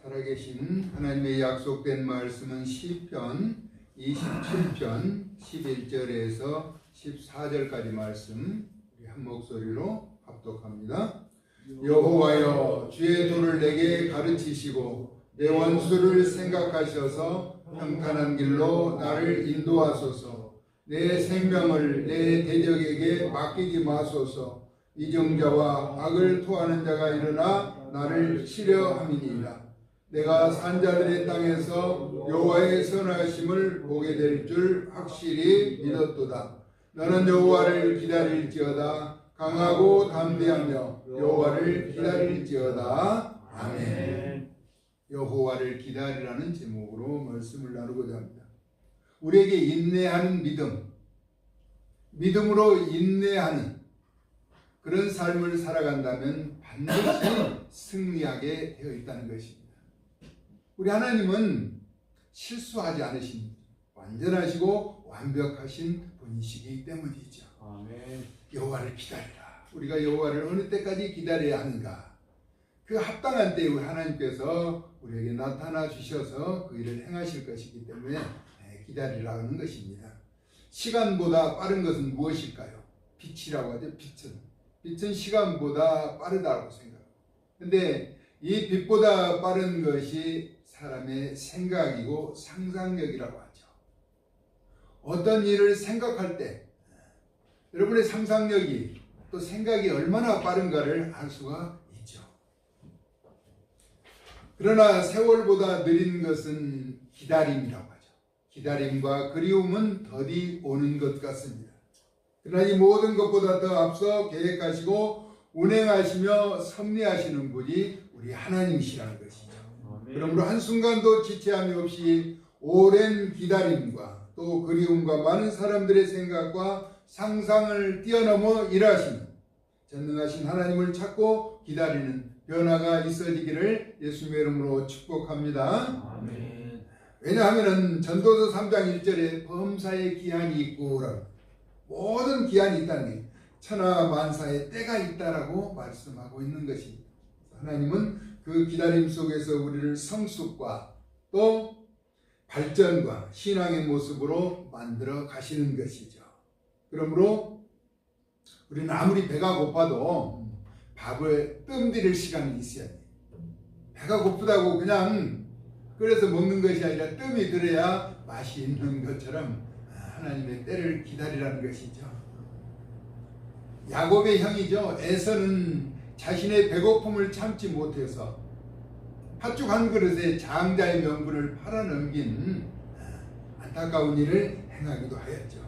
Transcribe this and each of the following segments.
살아계신 하나님의 약속된 말씀은 시편 27편 11절에서 14절까지 말씀 우리 한 목소리로 합독합니다. 여호와여, 주의 도를 내게 가르치시고 내 원수를 생각하셔서 평탄한 길로 나를 인도하소서. 내 생명을 내 대적에게 맡기지 마소서. 이정자와 악을 토하는 자가 일어나 나를 치려 함이니이다. 내가 산자들의 땅에서 여호와의 선하심을 보게 될 줄 확실히 믿었도다. 너는 여호와를 기다릴지어다. 강하고 담대하며 여호와를 기다릴지어다. 아멘. 여호와를 기다리라는 제목으로 말씀을 나누고자 합니다. 우리에게 인내하는 믿음으로 인내하는 그런 삶을 살아간다면 반드시 승리하게 되어 있다는 것입니다. 우리 하나님은 실수하지 않으신 완전하시고 완벽하신 분이시기 때문이죠. 아멘. 여호와를 기다리라. 우리가 여호와를 어느 때까지 기다려야 하는가? 그 합당한 때에 하나님께서 우리에게 나타나 주셔서 그 일을 행하실 것이기 때문에 기다리라는 것입니다. 시간보다 빠른 것은 무엇일까요? 빛이라고 하죠. 빛은 시간보다 빠르다고 생각합니다. 근데 이 빛보다 빠른 것이 사람의 생각이고 상상력이라고 하죠. 어떤 일을 생각할 때 여러분의 상상력이 또 생각이 얼마나 빠른가를 알 수가 있죠. 그러나 세월보다 느린 것은 기다림이라고 하죠. 기다림과 그리움은 더디 오는 것 같습니다. 그러나 이 모든 것보다 더 앞서 계획하시고 운행하시며 섭리하시는 분이 우리 하나님이시라는 것이죠. 그러므로 한순간도 지체함이 없이 오랜 기다림과 또 그리움과 많은 사람들의 생각과 상상을 뛰어넘어 일하시는 전능하신 하나님을 찾고 기다리는 변화가 있어지기를 예수님의 이름으로 축복합니다. 아멘. 왜냐하면 전도서 3장 1절에 범사의 기한이 있고 모든 기한이 있다는 게 천하 만사의 때가 있다라고 말씀하고 있는 것입니다. 하나님은 그 기다림 속에서 우리를 성숙과 또 발전과 신앙의 모습으로 만들어 가시는 것이죠. 그러므로 우리는 아무리 배가 고파도 밥을 뜸들일 시간이 있어야 돼요. 배가 고프다고 그냥 끓여서 먹는 것이 아니라 뜸이 들어야 맛이 있는 것처럼 하나님의 때를 기다리라는 것이죠. 야곱의 형이죠. 에서는 자신의 배고픔을 참지 못해서 팥죽 한 그릇에 장자의 명분을 팔아넘긴 안타까운 일을 행하기도 하였죠.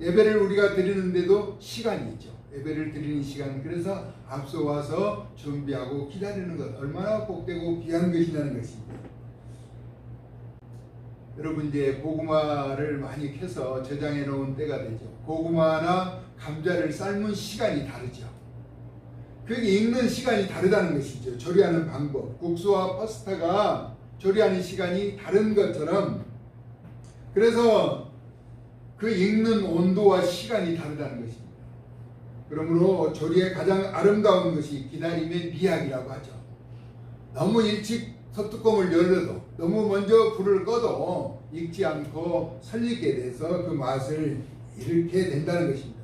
예배를 우리가 드리는데도 시간이 있죠. 예배를 드리는 시간, 그래서 앞서 와서 준비하고 기다리는 것 얼마나 복되고 귀한 것이냐는 것입니다. 여러분, 이제 고구마를 많이 캐서 저장해 놓은 때가 되죠. 고구마나 감자를 삶은 시간이 다르죠. 그게 익는 시간이 다르다는 것이죠. 조리하는 방법, 국수와 파스타가 조리하는 시간이 다른 것처럼, 그래서 그 익는 온도와 시간이 다르다는 것입니다. 그러므로 조리의 가장 아름다운 것이 기다림의 미학이라고 하죠. 너무 일찍 솥뚜껑을 열어도, 너무 먼저 불을 꺼도 익지 않고 설리게 돼서 그 맛을 잃게 된다는 것입니다.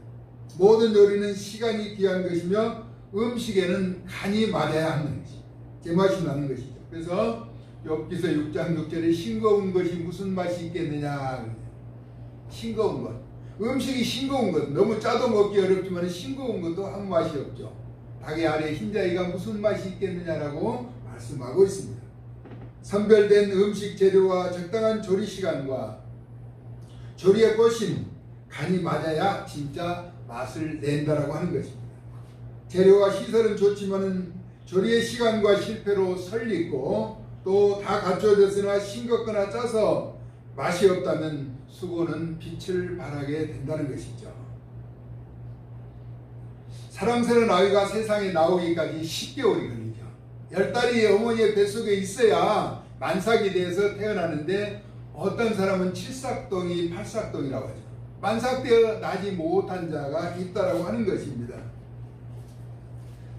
모든 요리는 시간이 귀한 것이며 음식에는 간이 맞아야 하는 것이 제맛이 나는 것이죠. 그래서 욥기서 6장 6절에 싱거운 것이 무슨 맛이 있겠느냐. 싱거운 것, 음식이 싱거운 것, 너무 짜도 먹기 어렵지만 싱거운 것도 아무 맛이 없죠. 닭의 알에 흰자위가 무슨 맛이 있겠느냐라고 말씀하고 있습니다. 선별된 음식 재료와 적당한 조리 시간과 조리의 꽃임, 간이 맞아야 진짜 맛을 낸다라고 하는 것입니다. 재료와 시설은 좋지만은 조리의 시간과 실패로 설리고 또 다 갖춰졌으나 싱겁거나 짜서 맛이 없다면 수고는 빛을 발하게 된다는 것이죠. 사랑스러운 아이가 세상에 나오기까지 10개월이 걸리죠. 10달이 어머니의 뱃속에 있어야 만삭이 돼서 태어나는데 어떤 사람은 칠삭동이 팔삭동이라고 하죠. 만삭되어 나지 못한 자가 있다라고 하는 것입니다.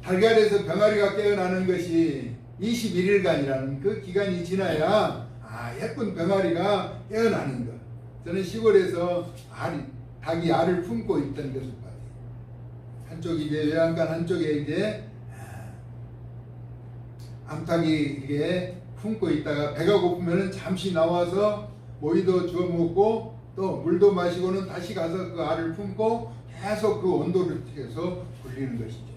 달걀에서 병아리가 깨어나는 것이 21일간이라는 그 기간이 지나야 예쁜 병아리가 깨어나는 것. 저는 시골에서 닭이 알을 품고 있던 것을 봐요. 한쪽이 이제 외양간, 한쪽에 이제 암탉이 이게 품고 있다가 배가 고프면은 잠시 나와서 모이도 주워 먹고 또 물도 마시고는 다시 가서 그 알을 품고 계속 그 온도를 계속 굴리는 것이죠.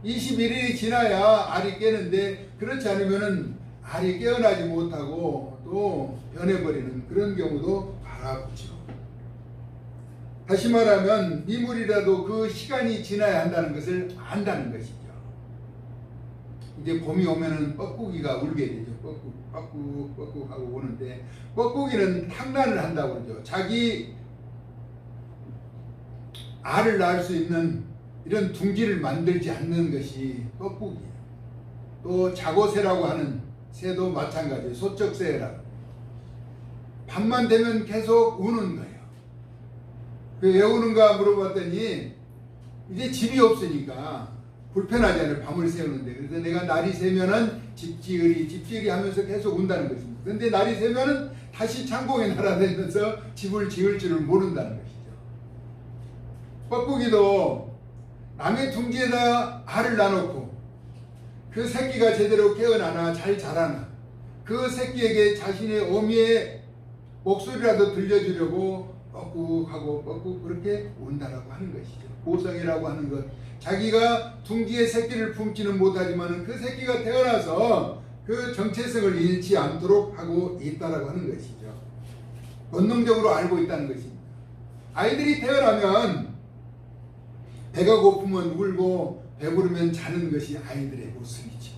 21일이 지나야 알이 깨는데, 그렇지 않으면은 알이 깨어나지 못하고 또 변해버리는 그런 경우도 바라보죠. 다시 말하면 미물이라도 그 시간이 지나야 한다는 것을 안다는 것이죠. 이제 봄이 오면은 뻐꾸기가 울게 되죠. 뻐꾹 하고 오는데, 뻐꾸기는 탕란을 한다고 그러죠. 자기 알을 낳을 수 있는 이런 둥지를 만들지 않는 것이 뻐꾸기예요. 또 자고새라고 하는 새도 마찬가지예요. 소쩍새라고. 밤만 되면 계속 우는 거예요. 왜 우는가 물어봤더니 이제 집이 없으니까 불편하잖아요. 밤을 새우는데. 그래서 내가 날이 새면은 집지으리 하면서 계속 운다는 것입니다. 그런데 날이 새면은 다시 창공에 날아다니면서 집을 지을 줄을 모른다는 것이죠. 뻐꾸기도 남의 둥지에다 알을 낳아놓고 그 새끼가 제대로 깨어나나 잘 자라나 그 새끼에게 자신의 어미의 목소리라도 들려주려고 뻐꾹하고 그렇게 운다라고 하는 것이죠. 보성이라고 하는 것. 자기가 둥지에 새끼를 품지는 못하지만 그 새끼가 태어나서 그 정체성을 잃지 않도록 하고 있다라고 하는 것이죠. 본능적으로 알고 있다는 것입니다. 아이들이 태어나면 배가 고프면 울고 배부르면 자는 것이 아이들의 모습이죠.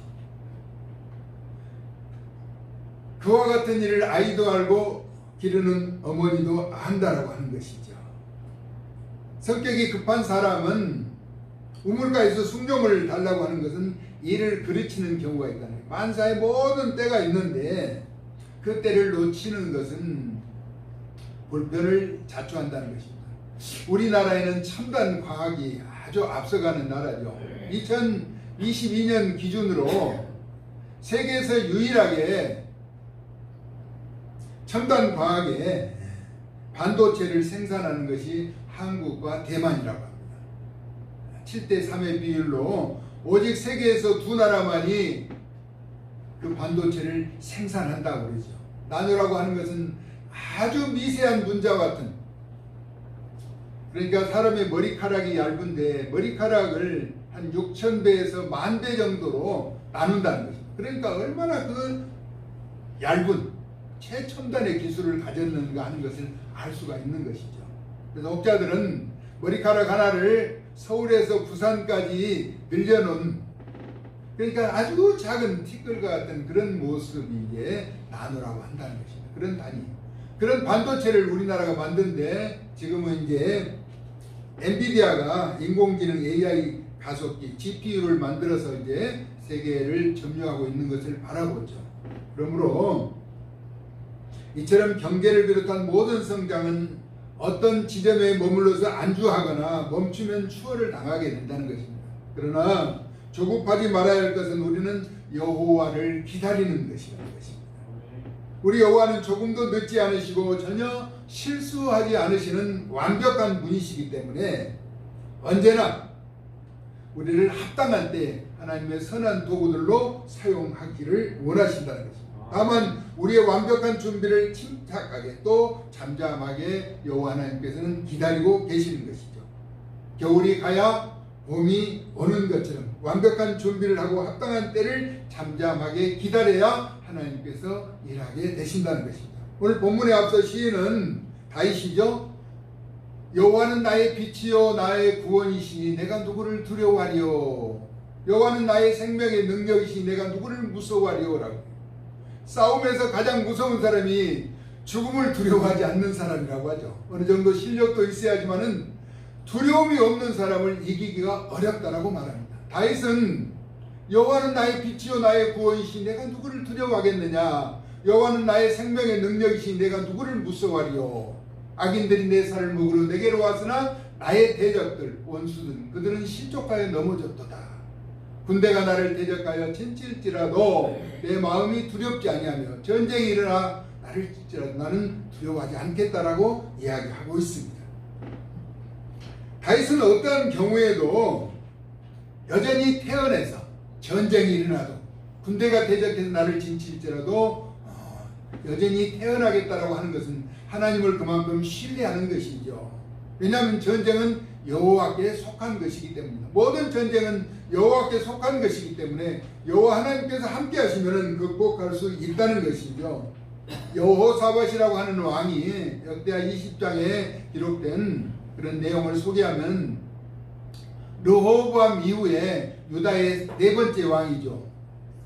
그와 같은 일을 아이도 알고 기르는 어머니도 안다라고 하는 것이죠. 성격이 급한 사람은 우물가에서 숭늉을 달라고 하는 것은 이를 그르치는 경우가 있다는 거예요. 만사의 모든 때가 있는데 그 때를 놓치는 것은 불편을 자초한다는 것입니다. 우리나라에는 첨단 과학이 아주 앞서가는 나라죠. 2022년 기준으로 세계에서 유일하게 첨단 과학에 반도체를 생산하는 것이 한국과 대만이라고 합니다. 7대3의 비율로 오직 세계에서 두 나라만이 그 반도체를 생산한다고 그러죠. 나노라고 하는 것은 아주 미세한 분자와 같은, 그러니까 사람의 머리카락이 얇은데 머리카락을 한 6,000배에서 10,000배 정도로 나눈다는 것입니다. 그러니까 얼마나 그 얇은 최첨단의 기술을 가졌는가 하는 것을 알 수가 있는 것이죠. 그래서 학자들은 머리카락 하나를 서울에서 부산까지 늘려놓은, 그러니까 아주 작은 티끌과 같은 그런 모습이 이제 나노라고 한다는 것입니다. 그런 단위. 그런 반도체를 우리나라가 만든데 지금은 이제 엔비디아가 인공지능 AI 가속기 GPU를 만들어서 이제 세계를 점유하고 있는 것을 바라보죠. 그러므로 이처럼 경제를 비롯한 모든 성장은 어떤 지점에 머물러서 안주하거나 멈추면 추월을 당하게 된다는 것입니다. 그러나 조급하지 말아야 할 것은 우리는 여호와를 기다리는 것이라는 것입니다. 우리 여호와는 조금도 늦지 않으시고 전혀 실수하지 않으시는 완벽한 분이시기 때문에 언제나 우리를 합당한 때 하나님의 선한 도구들로 사용하기를 원하신다는 것입니다. 다만 우리의 완벽한 준비를 침착하게 또 잠잠하게 여호와 하나님께서는 기다리고 계시는 것이죠. 겨울이 가야 봄이 오는 것처럼 완벽한 준비를 하고 합당한 때를 잠잠하게 기다려야 하나님께서 일하게 되신다는 것입니다. 오늘 본문에 앞서 시인은 다윗이죠. 여호와는 나의 빛이요 나의 구원이시니 내가 누구를 두려워하리요. 여호와는 나의 생명의 능력이시니 내가 누구를 무서워하리요라고. 싸움에서 가장 무서운 사람이 죽음을 두려워하지 않는 사람이라고 하죠. 어느 정도 실력도 있어야지만은 두려움이 없는 사람을 이기기가 어렵다라고 말합니다. 다윗은 여호와는 나의 빛이요 나의 구원이시니 내가 누구를 두려워하겠느냐. 여호와는 나의 생명의 능력이시니 내가 누구를 무서워하리요. 악인들이 내 살을 먹으러 내게로 왔으나 나의 대적들 원수들 그들은 실족하여 넘어졌도다. 군대가 나를 대적하여 친칠지라도 내 마음이 두렵지 아니하며 전쟁이 일어나 나를 칠지라도 나는 두려워하지 않겠다라고 이야기하고 있습니다. 다윗은 어떠한 경우에도 여전히 태어나서 전쟁이 일어나도 군대가 대적해서 나를 진칠지라도 여전히 태어나겠다라고 하는 것은 하나님을 그만큼 신뢰하는 것이죠. 왜냐하면 전쟁은 여호와께 속한 것이기 때문입니다. 모든 전쟁은 여호와께 속한 것이기 때문에 여호와 하나님께서 함께 하시면 극복할 수 있다는 것이죠. 여호사밧이라고 하는 왕이 역대하 20장에 기록된 그런 내용을 소개하면 르호보암 이후에 유다의 네 번째 왕이죠.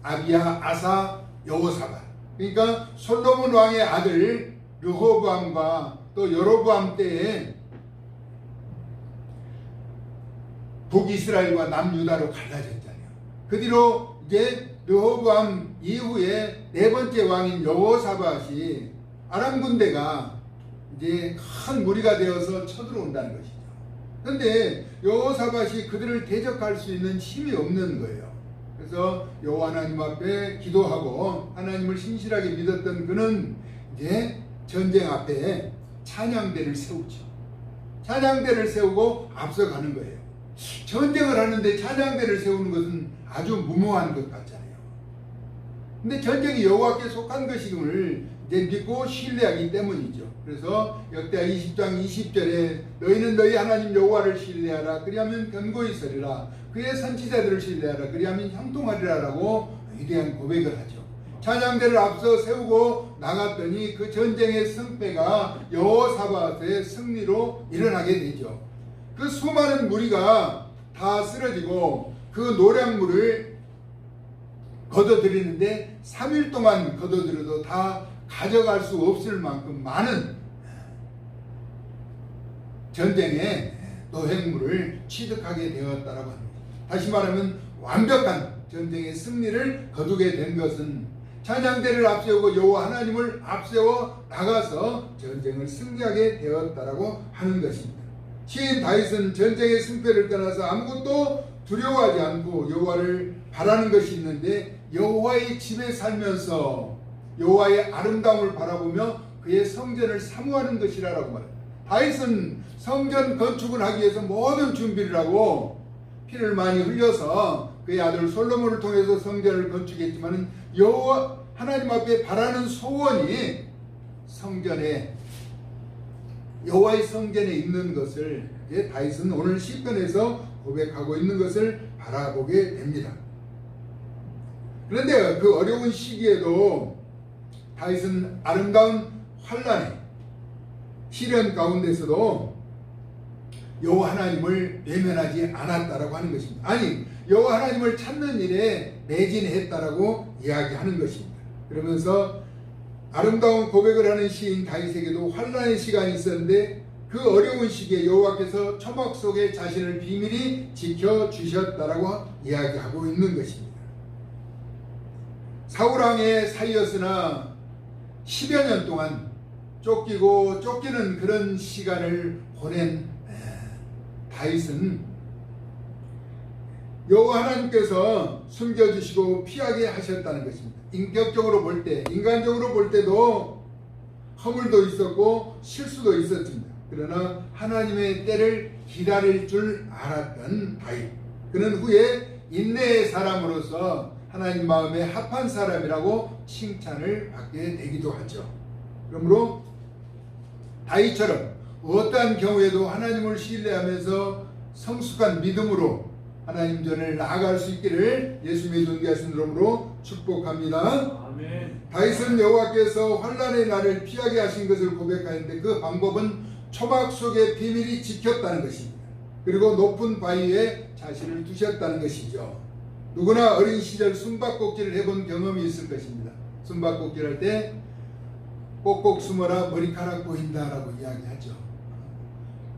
아비야, 아사, 여호사밧. 그러니까 솔로몬 왕의 아들 르호보암과 또 여로보암 때에 북이스라엘과 남유다로 갈라졌잖아요. 그 뒤로 이제 르호보암 이후에 네 번째 왕인 여호사밧이 아람 군대가 이제 큰 무리가 되어서 쳐들어온다는 것이죠. 그런데 여호사밧이 그들을 대적할 수 있는 힘이 없는 거예요. 그래서 여호와 하나님 앞에 기도하고 하나님을 신실하게 믿었던 그는 이제 전쟁 앞에 찬양대를 세우죠. 찬양대를 세우고 앞서가는 거예요. 전쟁을 하는데 찬양대를 세우는 것은 아주 무모한 것 같잖아요. 근데 전쟁이 여호와께 속한 것임을 이제 믿고 신뢰하기 때문이죠. 그래서 역대하 20장 20절에 너희는 너희 하나님 여호와를 신뢰하라. 그리하면 견고히 서리라. 그의 선지자들을 신뢰하라. 그리하면 형통하리라 라고 위대한 고백을 하죠. 찬양대를 앞서 세우고 나갔더니 그 전쟁의 승패가 여호사밧의 승리로 일어나게 되죠. 그 수많은 무리가 다 쓰러지고 그 노량물을 거둬들이는데 3일 동안 거둬들여도 다 가져갈 수 없을 만큼 많은 전쟁의 노획물을 취득하게 되었다라고 합니다. 다시 말하면 완벽한 전쟁의 승리를 거두게 된 것은 찬양대를 앞세우고 여호와 하나님을 앞세워 나가서 전쟁을 승리하게 되었다라고 하는 것입니다. 시인 다윗은 전쟁의 승패를 떠나서 아무것도 두려워하지 않고 여호와를 바라는 것이 있는데 여호와의 집에 살면서 여호와의 아름다움을 바라보며 그의 성전을 사모하는 것이라고 말합니다. 다윗은 성전 건축을 하기 위해서 모든 준비를 하고 피를 많이 흘려서 그의 아들 솔로몬을 통해서 성전을 건축했지만 여호와 하나님 앞에 바라는 소원이 성전에 여호와의 성전에 있는 것을 다윗은 오늘 시편에서 고백하고 있는 것을 바라보게 됩니다. 그런데 그 어려운 시기에도 다윗은 아름다운 환난의 시련 가운데서도 여호와 하나님을 외면하지 않았다라고 하는 것입니다. 아니, 여호와 하나님을 찾는 일에 매진했다라고 이야기하는 것입니다. 그러면서 아름다운 고백을 하는 시인 다윗에게도 환난의 시간이 있었는데 그 어려운 시기에 여호와께서 초막 속에 자신을 비밀히 지켜주셨다라고 이야기하고 있는 것입니다. 사울왕의 사이였으나 10여 년 동안 쫓기고 쫓기는 그런 시간을 보낸 다윗은 여호와 하나님께서 숨겨주시고 피하게 하셨다는 것입니다. 인격적으로 볼 때, 인간적으로 볼 때도 허물도 있었고 실수도 있었습니다. 그러나 하나님의 때를 기다릴 줄 알았던 다윗, 그는 후에 인내의 사람으로서 하나님 마음에 합한 사람이라고 칭찬을 받게 되기도 하죠. 그러므로 다윗처럼 어떠한 경우에도 하나님을 신뢰하면서 성숙한 믿음으로 하나님 전에 나아갈 수 있기를 예수님의 존귀하신 이름으로 축복합니다. 아멘. 다윗은 여호와께서 환난의 날을 피하게 하신 것을 고백하는데 그 방법은 초막 속에 비밀히 지켰다는 것입니다. 그리고 높은 바위에 자신을 두셨다는 것이죠. 누구나 어린 시절 숨바꼭질을 해본 경험이 있을 것입니다. 숨바꼭질 할 때 꼭꼭 숨어라 머리카락 보인다라고 이야기하죠.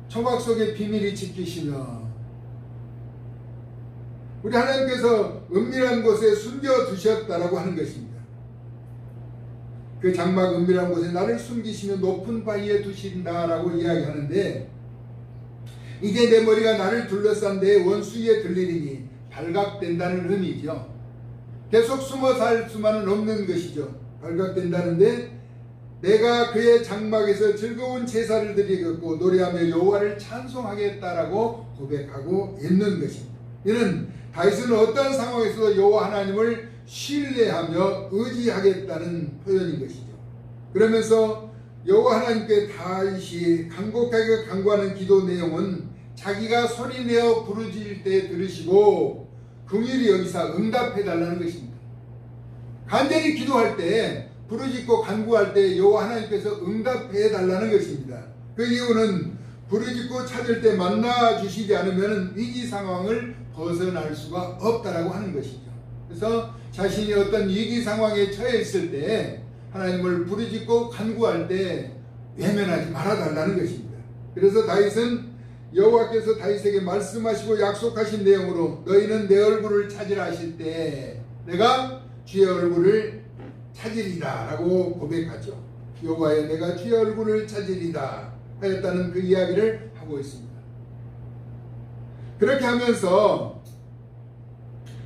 초막 속에 비밀이 지키시며 우리 하나님께서 은밀한 곳에 숨겨두셨다라고 하는 것입니다. 그 장막 은밀한 곳에 나를 숨기시며 높은 바위에 두신다라고 이야기하는데 이제 내 머리가 나를 둘러싼 내 원수 위에 들리리니 발각된다는 의미죠. 계속 숨어 살 수만은 없는 것이죠. 발각된다는데 내가 그의 장막에서 즐거운 제사를 드리겠고 노래하며 여호와를 찬송하겠다라고 고백하고 있는 것입니다. 이는 다윗은 어떤 상황에서도 여호와 하나님을 신뢰하며 의지하겠다는 표현인 것이죠. 그러면서 여호와 하나님께 다윗이 간곡하게 간구하는 기도 내용은 자기가 소리내어 부르짖을 때 들으시고 긍휼히 여기사 응답해 달라는 것입니다. 간절히 기도할 때 부르짖고 간구할 때 여호와 하나님께서 응답해 달라는 것입니다. 그 이유는 부르짖고 찾을 때 만나 주시지 않으면 위기 상황을 벗어날 수가 없다라고 하는 것이죠. 그래서 자신이 어떤 위기 상황에 처해 있을 때 하나님을 부르짖고 간구할 때 외면하지 말아 달라는 것입니다. 그래서 다윗은 여호와께서 다윗에게 말씀하시고 약속하신 내용으로 너희는 내 얼굴을 찾으라 하실 때 내가 주의 얼굴을 찾으리다 라고 고백하죠. 여호와여 내가 주의 얼굴을 찾으리다 하였다는 그 이야기를 하고 있습니다. 그렇게 하면서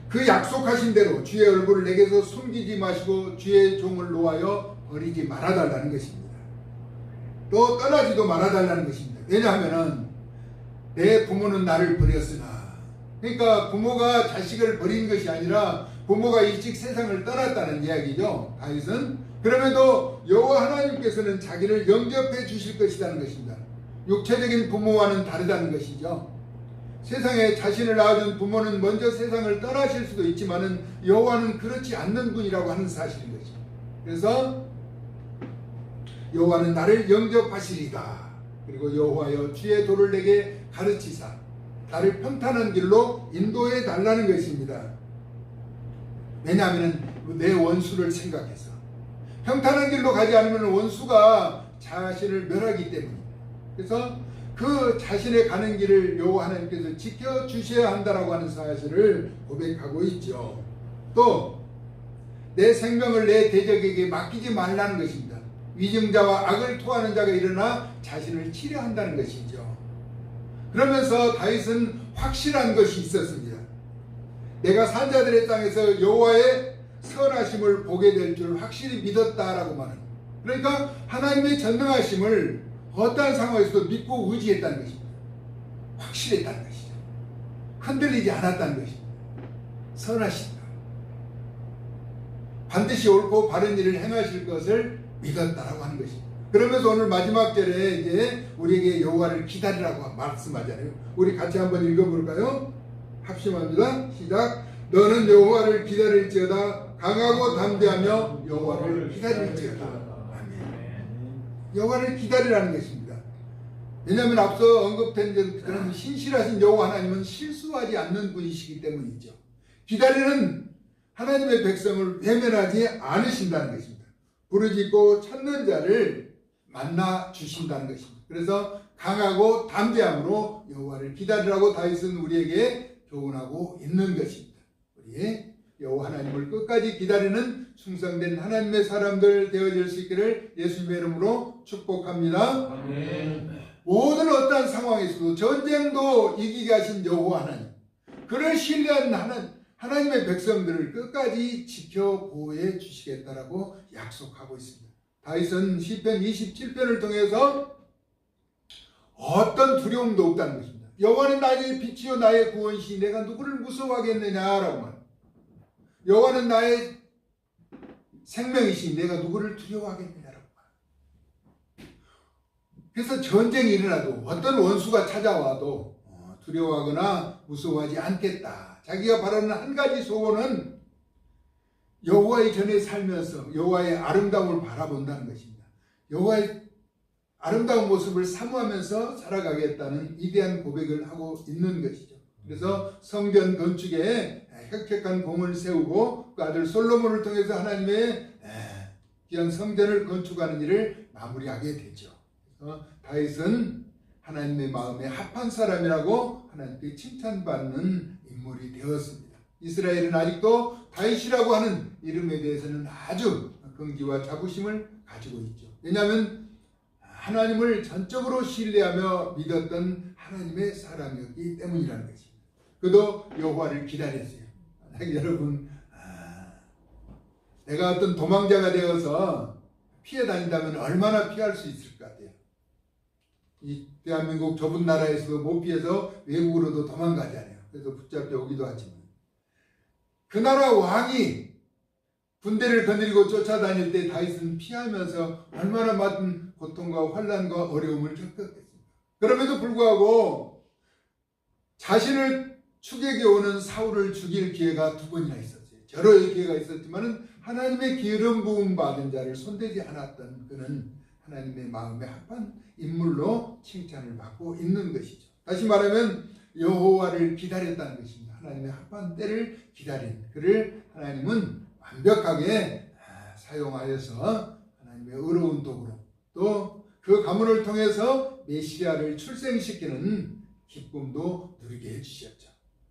그 약속하신 대로 주의 얼굴을 내게서 숨기지 마시고 주의 종을 놓아여 버리지 말아달라는 것입니다. 또 떠나지도 말아달라는 것입니다. 왜냐하면 내 부모는 나를 버렸으나, 그러니까 부모가 자식을 버린 것이 아니라 부모가 일찍 세상을 떠났다는 이야기죠. 다윗은 그럼에도 여호와 하나님께서는 자기를 영접해 주실 것이라는 것입니다. 육체적인 부모와는 다르다는 것이죠. 세상에 자신을 낳아준 부모는 먼저 세상을 떠나실 수도 있지만은 여호와는 그렇지 않는 분이라고 하는 사실인 것이죠. 그래서 여호와는 나를 영접하시리다. 그리고 여호와여 주의 도를 내게 가르치사 나를 평탄한 길로 인도해 달라는 것입니다. 왜냐하면 내 원수를 생각해서 평탄한 길로 가지 않으면 원수가 자신을 멸하기 때문입니다. 그래서 그 자신의 가는 길을 여호와 하나님께서 지켜주셔야 한다라고 하는 사실을 고백하고 있죠. 또 내 생명을 내 대적에게 맡기지 말라는 것입니다. 위증자와 악을 토하는 자가 일어나 자신을 치려한다는 것이죠. 그러면서 다윗은 확실한 것이 있었습니다. 내가 산자들의 땅에서 여호와의 선하심을 보게 될 줄 확실히 믿었다라고 말합니다. 그러니까 하나님의 전능하심을 어떠한 상황에서도 믿고 의지했다는 것입니다. 확실했다는 것이죠. 흔들리지 않았다는 것입니다. 선하신다. 반드시 옳고 바른 일을 행하실 것을 믿었다라고 하는 것입니다. 그러면서 오늘 마지막 절에 이제 우리에게 여호와를 기다리라고 말씀하잖아요. 우리 같이 한번 읽어볼까요? 합심합니다. 시작. 너는 여호와를 기다릴지어다. 강하고 담대하며 여호와를 기다릴지어다. 아멘. 여호와를 기다리라는 것입니다. 왜냐하면 앞서 언급된 그런 신실하신 여호와 하나님은 실수하지 않는 분이시기 때문이죠. 기다리는 하나님의 백성을 외면하지 않으신다는 것입니다. 부르짖고 찾는 자를 만나 주신다는 것입니다. 그래서 강하고 담대함으로 여호와를 기다리라고 다윗은 우리에게 교훈하고 있는 것입니다. 우리의 여호와 하나님을 끝까지 기다리는 충성된 하나님의 사람들 되어질 수 있기를 예수님의 이름으로 축복합니다. 아멘. 모든 어떠한 상황에서도 전쟁도 이기게 하신 여호와 하나님, 그를 신뢰한 하나님의 백성들을 끝까지 지켜 보호해 주시겠다라고 약속하고 있습니다. 다윗은 시편 27편을 통해서 어떤 두려움도 없다는 것입니다. 여호와는 나의 빛이요 나의 구원이시 내가 누구를 무서워하겠느냐라고 말합니다. 여호와는 나의 생명이시 내가 누구를 두려워하겠느냐라고 말합니다. 그래서 전쟁이 일어나도 어떤 원수가 찾아와도 두려워하거나 무서워하지 않겠다. 자기가 바라는 한 가지 소원은 여호와의 전에 살면서 여호와의 아름다움을 바라본다는 것입니다. 여호와의 아름다운 모습을 사모하면서 살아가겠다는 위대한 고백을 하고 있는 것이죠. 그래서 성전 건축에 혁혁한 공을 세우고 그 아들 솔로몬을 통해서 하나님의 귀한 성전을 건축하는 일을 마무리하게 되죠. 그래서 다윗은 하나님의 마음에 합한 사람이라고 하나님께 칭찬받는 인물이 되었습니다. 이스라엘은 아직도 다윗이라고 하는 이름에 대해서는 아주 긍지와 자부심을 가지고 있죠. 왜냐하면 하나님을 전적으로 신뢰하며 믿었던 하나님의 사람이었기 때문이라는 것입니다. 그도 여호와를 기다렸어요. 여러분, 내가 어떤 도망자가 되어서 피해 다닌다면 얼마나 피할 수 있을 것 같아요. 이 대한민국 좁은 나라에서도 못 피해서 외국으로도 도망가잖아요. 그래서 붙잡혀 오기도 하지만 그 나라 왕이 군대를 거느리고 쫓아다닐 때 다윗은 피하면서 얼마나 많은 고통과 환난과 어려움을 겪었겠습니까? 그럼에도 불구하고 자신을 추격해 오는 사울을 죽일 기회가 2번이나 있었어요. 여러 기회가 있었지만 하나님의 기름 부음 받은 자를 손대지 않았던 그는 하나님의 마음에 합한 인물로 칭찬을 받고 있는 것이죠. 다시 말하면 여호와를 기다렸다는 것입니다. 하나님의 합한 때를 기다린 그를 하나님은 완벽하게 사용하여서 하나님의 의로운 도구로 또 그 가문을 통해서 메시아를 출생시키는 기쁨도 누리게 해주셨죠.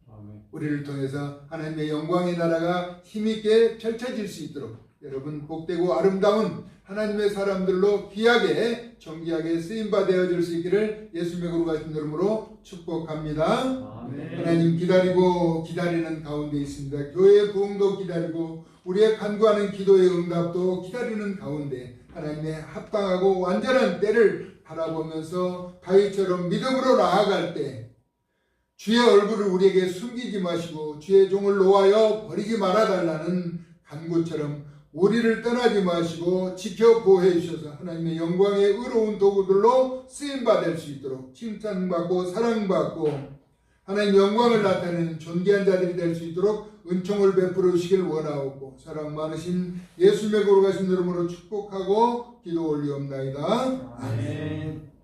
아멘. 우리를 통해서 하나님의 영광의 나라가 힘있게 펼쳐질 수 있도록 여러분 복되고 아름다운 하나님의 사람들로 귀하게 존귀하게 쓰임받아 되어질 수 있기를 예수님의 거룩하신 이름으로 축복합니다. 아멘. 하나님 기다리고 기다리는 가운데 있습니다. 교회의 부흥도 기다리고 우리의 간구하는 기도의 응답도 기다리는 가운데 하나님의 합당하고 완전한 때를 바라보면서 다윗처럼 믿음으로 나아갈 때 주의 얼굴을 우리에게 숨기지 마시고 주의 종을 놓아여 버리지 말아달라는 간구처럼 우리를 떠나지 마시고 지켜 보호해 주셔서 하나님의 영광의 의로운 도구들로 쓰임받을 수 있도록 칭찬받고 사랑받고 하나님 영광을 나타내는 존귀한 자들이 될 수 있도록 은총을 베풀어 주시길 원하옵고 사랑 많으신 예수님의 거룩하신 이름으로 축복하고 기도 올리옵나이다. 아멘.